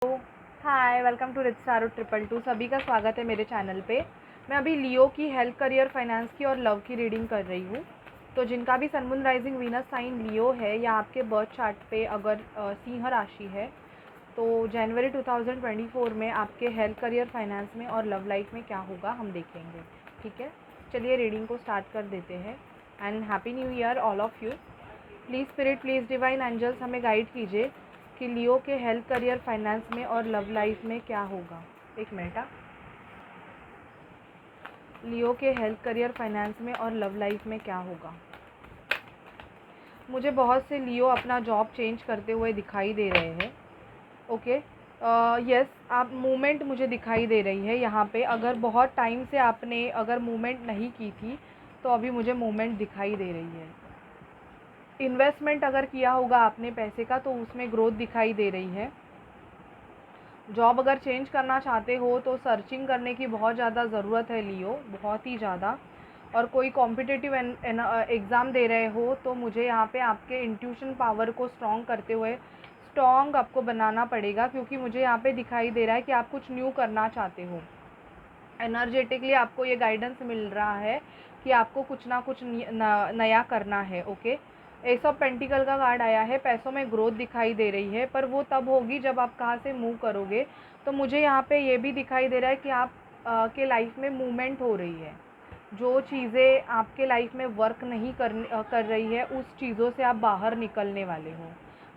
तो हाय, welcome to rich सारो 222। सभी का स्वागत है मेरे चैनल पे। मैं अभी लियो की हेल्थ, करियर, फाइनेंस की और लव की रीडिंग कर रही हूँ। तो जिनका भी sun moon rising Venus sign Leo है या आपके बर्थ चार्ट पे अगर सिंह राशि है, तो जनवरी 2024 में आपके हेल्थ, करियर, फाइनेंस में और लव लाइफ में क्या होगा हम देखेंगे। ठीक है, चलिए रीडिंग को स्टार्ट कर देते हैं। And happy new year all of you. Please spirit, please divine angels हमें गाइड कीजिए कि लियो के हेल्थ, करियर, फाइनेंस में और लव लाइफ में क्या होगा। एक मिनट। लियो के हेल्थ, करियर, फाइनेंस में और लव लाइफ में क्या होगा। मुझे बहुत से लियो अपना जॉब चेंज करते हुए दिखाई दे रहे हैं। ओके, यस, आप मूवमेंट मुझे दिखाई दे रही है यहाँ पे। अगर बहुत टाइम से आपने अगर मूवमेंट नहीं की थी तो अभी मुझे मूवमेंट दिखाई दे रही है। इन्वेस्टमेंट अगर किया होगा आपने पैसे का तो उसमें ग्रोथ दिखाई दे रही है। जॉब अगर चेंज करना चाहते हो तो सर्चिंग करने की बहुत ज़्यादा ज़रूरत है लियो, बहुत ही ज़्यादा। और कोई कॉम्पिटिटिव एग्ज़ाम दे रहे हो तो मुझे यहाँ पे आपके इंट्यूशन पावर को स्ट्रॉन्ग करते हुए स्ट्रॉन्ग आपको बनाना पड़ेगा, क्योंकि मुझे यहाँ पे दिखाई दे रहा है कि आप कुछ न्यू करना चाहते हो। एनर्जेटिकली आपको ये गाइडेंस मिल रहा है कि आपको कुछ ना कुछ नया करना है। ओके, एस ऑफ पेंटिकल का कार्ड आया है। पैसों में ग्रोथ दिखाई दे रही है, पर वो तब होगी जब आप कहाँ से मूव करोगे। तो मुझे यहाँ पे ये भी दिखाई दे रहा है कि आप के लाइफ में मूवमेंट हो रही है। जो चीज़ें आपके लाइफ में वर्क नहीं कर रही है, उस चीज़ों से आप बाहर निकलने वाले हो।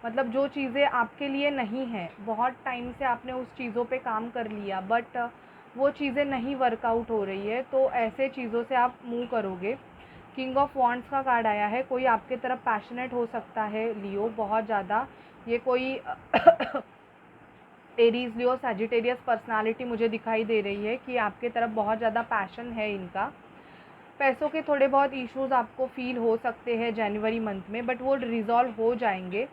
मतलब जो चीज़ें आपके लिए नहीं हैं, बहुत टाइम से आपने उस चीज़ों पे काम कर लिया, बट वो चीज़ें नहीं वर्कआउट हो रही है, तो ऐसे चीज़ों से आप मूव करोगे। किंग ऑफ वॉन्ड्स का कार्ड आया है। कोई आपके तरफ पैशनेट हो सकता है लियो, बहुत ज़्यादा। ये कोई एरीज, लियो, सैजिटेरियस पर्सनालिटी मुझे दिखाई दे रही है कि आपके तरफ बहुत ज़्यादा पैशन है इनका। पैसों के थोड़े बहुत इश्यूज़ आपको फील हो सकते हैं जनवरी मंथ में, बट वो रिज़ॉल्व हो जाएंगे,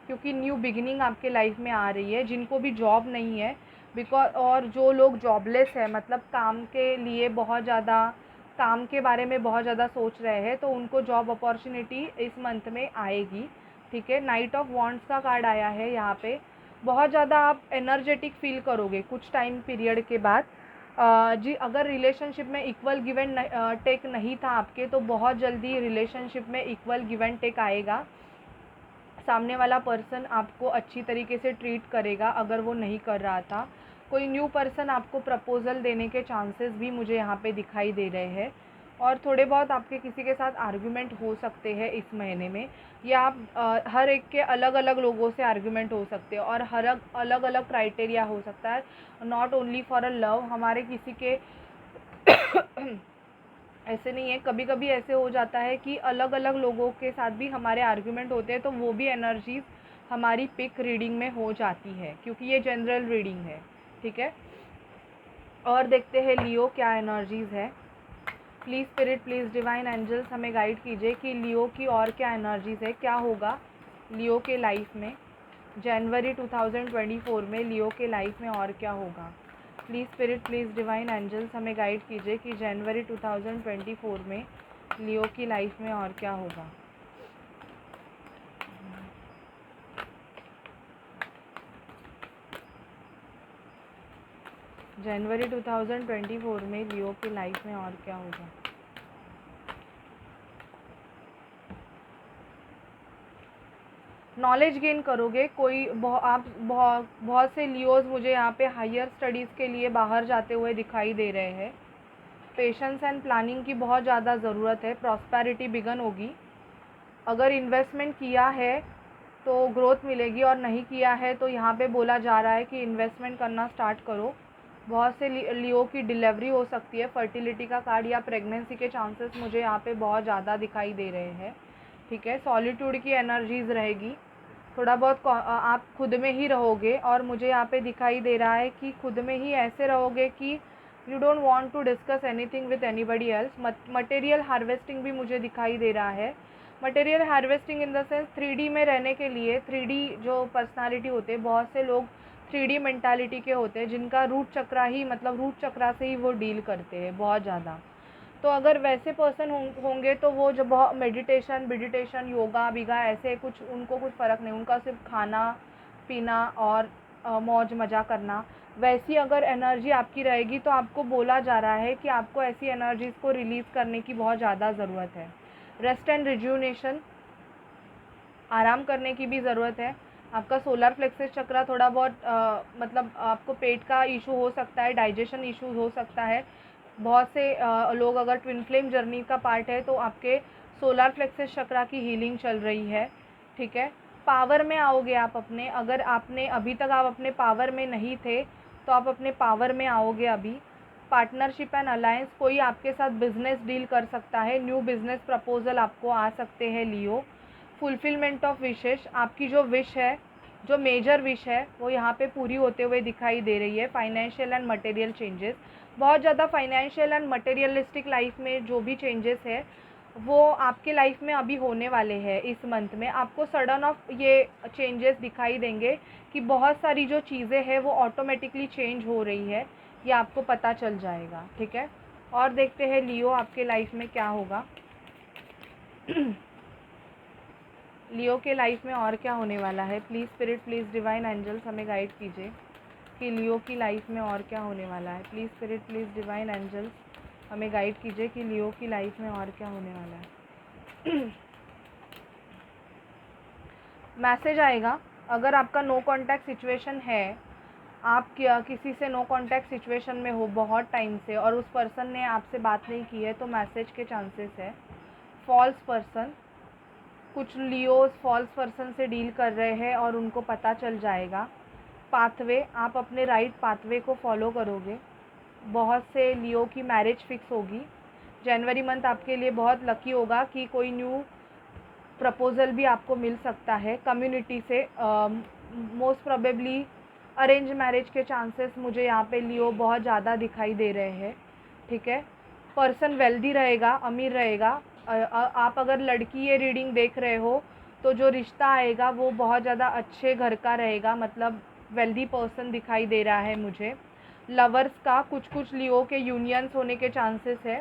क्योंकि न्यू बिगिनिंग आपके लाइफ में आ रही है। जिनको भी जॉब नहीं है बिकॉज, और जो लोग जॉबलेस है, मतलब काम के लिए बहुत ज़्यादा, काम के बारे में बहुत ज़्यादा सोच रहे हैं, तो उनको जॉब अपॉर्चुनिटी इस मंथ में आएगी। ठीक है, नाइट ऑफ वॉन्ड्स का कार्ड आया है यहाँ पे। बहुत ज़्यादा आप एनर्जेटिक फील करोगे कुछ टाइम पीरियड के बाद। जी, अगर रिलेशनशिप में इक्वल गिव एंड टेक नहीं था आपके, तो बहुत जल्दी रिलेशनशिप में इक्वल गिव एंड टेक आएगा। सामने वाला पर्सन आपको अच्छी तरीके से ट्रीट करेगा अगर वो नहीं कर रहा था। कोई न्यू पर्सन आपको प्रपोज़ल देने के चांसेस भी मुझे यहाँ पे दिखाई दे रहे हैं। और थोड़े बहुत आपके किसी के साथ आर्ग्यूमेंट हो सकते हैं इस महीने में, या आप हर एक के अलग अलग लोगों से आर्ग्यूमेंट हो सकते हैं, और हर अलग अलग क्राइटेरिया हो सकता है। Not only for a love, हमारे किसी के ऐसे नहीं है, कभी कभी ऐसे हो जाता है कि अलग अलग लोगों के साथ भी हमारे आर्ग्यूमेंट होते हैं, तो वो भी एनर्जीज हमारी पिक रीडिंग में हो जाती है, क्योंकि ये जनरल रीडिंग है। ठीक है, और देखते हैं लियो क्या एनर्जीज़ है। Please spirit, please divine angels हमें गाइड कीजिए कि लियो की और क्या एनर्जीज़ है, क्या होगा लियो के लाइफ में जनवरी 2024 में। लियो के लाइफ में और क्या होगा। Please spirit, please divine angels हमें गाइड कीजिए कि जनवरी 2024 में लियो की लाइफ में और क्या होगा। जनवरी 2024 में लियो की लाइफ में और क्या होगा। नॉलेज गेन करोगे। कोई आप बहुत से लियोज मुझे यहाँ पे हायर स्टडीज़ के लिए बाहर जाते हुए दिखाई दे रहे हैं। पेशेंस एंड प्लानिंग की बहुत ज़्यादा ज़रूरत है। प्रॉस्पेरिटी बिगन होगी। अगर इन्वेस्टमेंट किया है तो ग्रोथ मिलेगी, और नहीं किया है तो यहाँ पे बोला जा रहा है कि इन्वेस्टमेंट करना स्टार्ट करो। बहुत से लियो की डिलीवरी हो सकती है। फर्टिलिटी का कार्ड या प्रेगनेंसी के चांसेस मुझे यहाँ पे बहुत ज़्यादा दिखाई दे रहे हैं। ठीक है, सॉलिट्यूड की एनर्जीज़ रहेगी। थोड़ा बहुत आप खुद में ही रहोगे, और मुझे यहाँ पे दिखाई दे रहा है कि खुद में ही ऐसे रहोगे कि you don't want to discuss anything with anybody else. Material harvesting भी मुझे दिखाई दे रहा है। Material harvesting in the sense 3D में रहने के लिए, 3D जो पर्सनालिटी होते हैं, बहुत से लोग 3D मेंटालिटी के होते हैं, जिनका रूट चक्रा ही, मतलब रूट चक्रा से ही वो डील करते हैं बहुत ज़्यादा। तो अगर वैसे पर्सन होंगे तो वो जब बहुत मेडिटेशन, योगा, बिगा, ऐसे कुछ उनको कुछ फ़र्क नहीं, उनका सिर्फ खाना पीना और मौज मज़ा करना, वैसी अगर एनर्जी आपकी रहेगी तो आपको बोला जा रहा है कि आपको ऐसी एनर्जीज़ को रिलीज़ करने की बहुत ज़्यादा ज़रूरत है। रेस्ट एंड रिजुविनेशन, आराम करने की भी ज़रूरत है। आपका सोलर प्लेक्सस चक्रा थोड़ा बहुत मतलब आपको पेट का इशू हो सकता है, डाइजेशन इशू हो सकता है। बहुत से लोग अगर ट्विन फ्लेम जर्नी का पार्ट है तो आपके सोलर प्लेक्सस चक्रा की हीलिंग चल रही है, ठीक है। पावर में आओगे आप अपने, अगर आपने अभी तक आप अपने पावर में नहीं थे तो आप अपने पावर में आओगे अभी। पार्टनरशिप एंड अलायंस, कोई आपके साथ बिजनेस डील कर सकता है, न्यू बिजनेस प्रपोजल आपको आ सकते हैं लियो। फुलफिलमेंट ऑफ विशेष, आपकी जो विश है, जो मेजर विश है वो यहाँ पे पूरी होते हुए दिखाई दे रही है। फाइनेंशियल एंड मटेरियल चेंजेस, बहुत ज़्यादा फाइनेंशियल एंड मटेरियलिस्टिक लाइफ में जो भी चेंजेस है वो आपके लाइफ में अभी होने वाले हैं। इस मंथ में आपको सडन ऑफ ये चेंजेस दिखाई देंगे कि बहुत सारी जो चीज़ें हैं वो ऑटोमेटिकली चेंज हो रही है, ये आपको पता चल जाएगा, ठीक है। और देखते हैं लियो आपके लाइफ में क्या होगा। लियो के लाइफ में और क्या होने वाला है। Please spirit, please divine angels हमें गाइड कीजिए कि लियो की लाइफ में और क्या होने वाला है। Please spirit, please divine angels हमें गाइड कीजिए कि लियो की लाइफ में और क्या होने वाला है। मैसेज आएगा, अगर आपका नो कांटेक्ट सिचुएशन है, आप क्या किसी से नो कांटेक्ट सिचुएशन में हो बहुत टाइम से और उस पर्सन ने आपसे बात नहीं की है तो मैसेज के चांसेस है। फॉल्स पर्सन, कुछ लियोज फॉल्स पर्सन से डील कर रहे हैं और उनको पता चल जाएगा। पाथवे, आप अपने राइट पाथवे को फॉलो करोगे। बहुत से लियो की मैरिज फिक्स होगी। जनवरी मंथ आपके लिए बहुत लकी होगा कि कोई न्यू प्रपोज़ल भी आपको मिल सकता है कम्युनिटी से। मोस्ट प्रोबेबली अरेंज मैरिज के चांसेस मुझे यहाँ पे लियो बहुत ज़्यादा दिखाई दे रहे हैं, ठीक है। पर्सन वेल्दी रहेगा, अमीर रहेगा। आप अगर लड़की ये रीडिंग देख रहे हो तो जो रिश्ता आएगा वो बहुत ज़्यादा अच्छे घर का रहेगा, मतलब वेल्दी पर्सन दिखाई दे रहा है मुझे। लवर्स का कुछ लियो के यूनियंस होने के चांसेस है।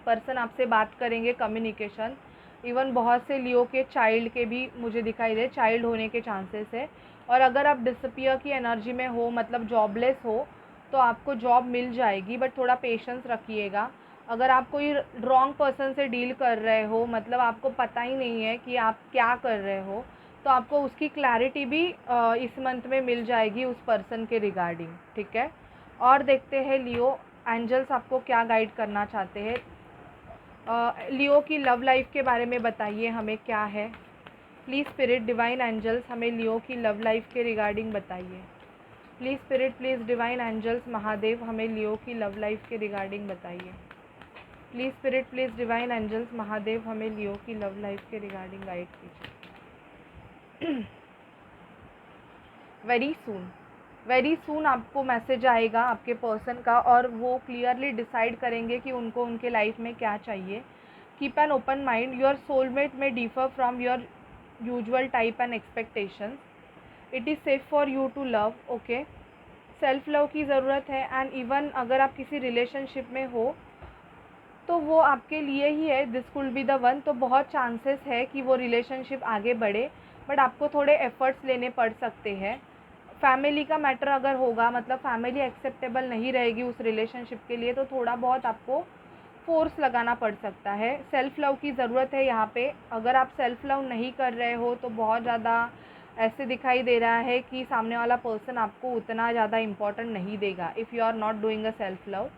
पर्सन आपसे बात करेंगे, कम्युनिकेशन। इवन बहुत से लियो के चाइल्ड के भी मुझे दिखाई दे, चाइल्ड होने के चांसेस है। और अगर आप डिसअपियर की एनर्जी में हो, मतलब जॉबलेस हो, तो आपको जॉब मिल जाएगी, बट थोड़ा पेशेंस रखिएगा। अगर आप कोई रॉन्ग पर्सन से डील कर रहे हो, मतलब आपको पता ही नहीं है कि आप क्या कर रहे हो, तो आपको उसकी क्लैरिटी भी इस मंथ में मिल जाएगी उस पर्सन के रिगार्डिंग, ठीक है। और देखते हैं लियो एंजल्स आपको क्या गाइड करना चाहते हैं। लियो की लव लाइफ के बारे में बताइए हमें क्या है। प्लीज़ स्पिरिट डिवाइन एंजल्स हमें लियो की लव लाइफ के रिगार्डिंग बताइए। Please spirit, please divine angels Mahadev हमें लियो की लव लाइफ के रिगार्डिंग बताइए। Please spirit, please divine angels Mahadev हमें लियो की लव लाइफ के रिगार्डिंग गाइड कीजिए। वेरी सून आपको मैसेज आएगा आपके पर्सन का और वो क्लियरली डिसाइड करेंगे कि उनको उनके लाइफ में क्या चाहिए। Keep an open mind, your soulmate may differ from your usual type and expectations. It is safe for you to love, okay. Self love की ज़रूरत है। एंड इवन अगर आप किसी रिलेशनशिप में हो तो वो आपके लिए ही है, this could be the one. तो बहुत चांसेस है कि वो रिलेशनशिप आगे बढ़े, बट आपको थोड़े एफर्ट्स लेने पड़ सकते हैं। फैमिली का मैटर अगर होगा, मतलब फैमिली एक्सेप्टेबल नहीं रहेगी उस रिलेशनशिप के लिए, तो थोड़ा बहुत आपको फोर्स लगाना पड़ सकता है। सेल्फ़ लव की ज़रूरत है यहाँ पे। अगर आप सेल्फ़ लव नहीं कर रहे हो तो बहुत ज़्यादा ऐसे दिखाई दे रहा है कि सामने वाला पर्सन आपको उतना ज़्यादा इम्पोर्टेंट नहीं देगा if you are not doing a self love,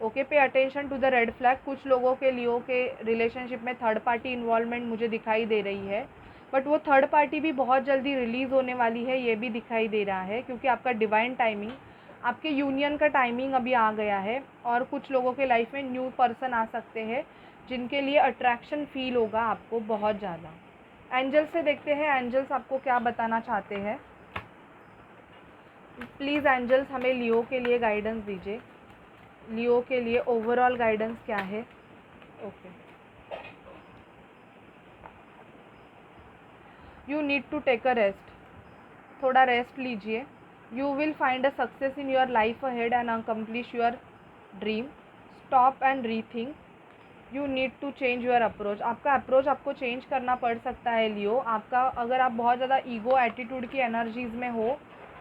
okay. Pay attention to the red flag. कुछ लोगों के लियो के रिलेशनशिप में थर्ड पार्टी इन्वॉल्वमेंट मुझे दिखाई दे रही है, बट वो थर्ड पार्टी भी बहुत जल्दी रिलीज़ होने वाली है, ये भी दिखाई दे रहा है, क्योंकि आपका डिवाइन टाइमिंग, आपके यूनियन का टाइमिंग अभी आ गया है। और कुछ लोगों के लाइफ में न्यू पर्सन आ सकते हैं जिनके लिए अट्रैक्शन फील होगा आपको बहुत ज़्यादा। एंजल्स से देखते हैं एंजल्स आपको क्या बताना चाहते हैं। प्लीज़ एंजल्स हमें लियो के लिए गाइडेंस दीजिए। लियो के लिए ओवरऑल गाइडेंस क्या है, okay. You need to take a rest, थोड़ा रेस्ट लीजिए। You will find a success in your life ahead and accomplish your dream. Stop and rethink, you need to change your approach. आपका approach आपको change करना पड़ सकता है लियो। आपका अगर आप बहुत ज़्यादा ईगो एटीट्यूड की एनर्जीज़ में हो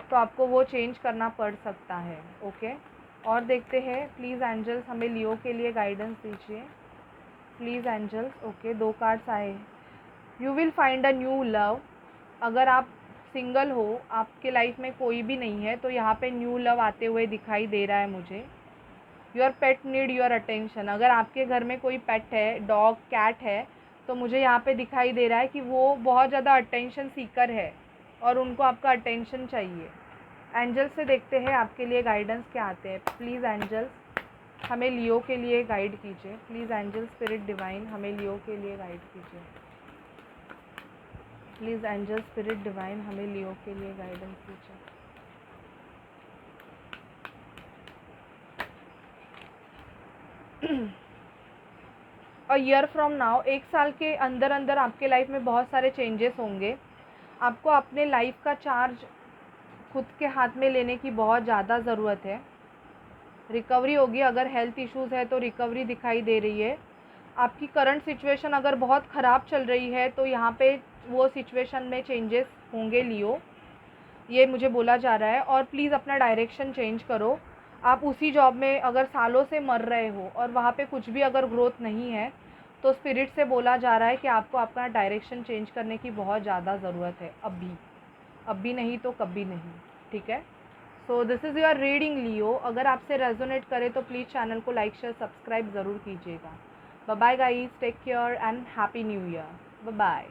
तो आपको वो चेंज करना पड़ सकता है। ओके, और देखते हैं प्लीज़ एंजल्स हमें लियो के लिए गाइडेंस दीजिए, प्लीज़ एंजल्स। ओके, 2 कार्ड्स आए। You will find a new love. अगर आप सिंगल हो, आपके लाइफ में कोई भी नहीं है, तो यहाँ पे न्यू लव आते हुए दिखाई दे रहा है मुझे। Your pet need your attention. अगर आपके घर में कोई पेट है, डॉग कैट है, तो मुझे यहाँ पे दिखाई दे रहा है कि वो बहुत ज़्यादा अटेंशन सीकर है और उनको आपका अटेंशन चाहिए। एंजल्स से देखते हैं आपके लिए गाइडेंस क्या आते हैं। प्लीज़ एंजल्स हमें लियो के लिए गाइड कीजिए, प्लीज़ एंजल स्पिरिट डिवाइन हमें लियो के लिए गाइड कीजिए, प्लीज़ एंजल स्पिरिट डिवाइन हमें लियो के लिए गाइडेंस कीजिए। अ ईयर फ्रॉम नाउ, 1 साल के अंदर अंदर आपके लाइफ में बहुत सारे चेंजेस होंगे। आपको अपने लाइफ का चार्ज खुद के हाथ में लेने की बहुत ज़्यादा ज़रूरत है। रिकवरी होगी, अगर हेल्थ इश्यूज़ है तो रिकवरी दिखाई दे रही है। आपकी करंट सिचुएशन अगर बहुत ख़राब चल रही है तो यहाँ पे वो सिचुएशन में चेंजेस होंगे लियो, ये मुझे बोला जा रहा है। और प्लीज़ अपना डायरेक्शन चेंज करो। आप उसी जॉब में अगर सालों से मर रहे हो और वहाँ पे कुछ भी अगर ग्रोथ नहीं है, तो स्पिरिट से बोला जा रहा है कि आपको अपना डायरेक्शन चेंज करने की बहुत ज़्यादा ज़रूरत है अभी नहीं तो कभी नहीं, ठीक है। So this is your reading Leo. अगर आपसे रेजोनेट करे तो प्लीज़ चैनल को लाइक शेयर सब्सक्राइब ज़रूर कीजिएगा। Bye bye guys, take care and happy new year. Bye bye.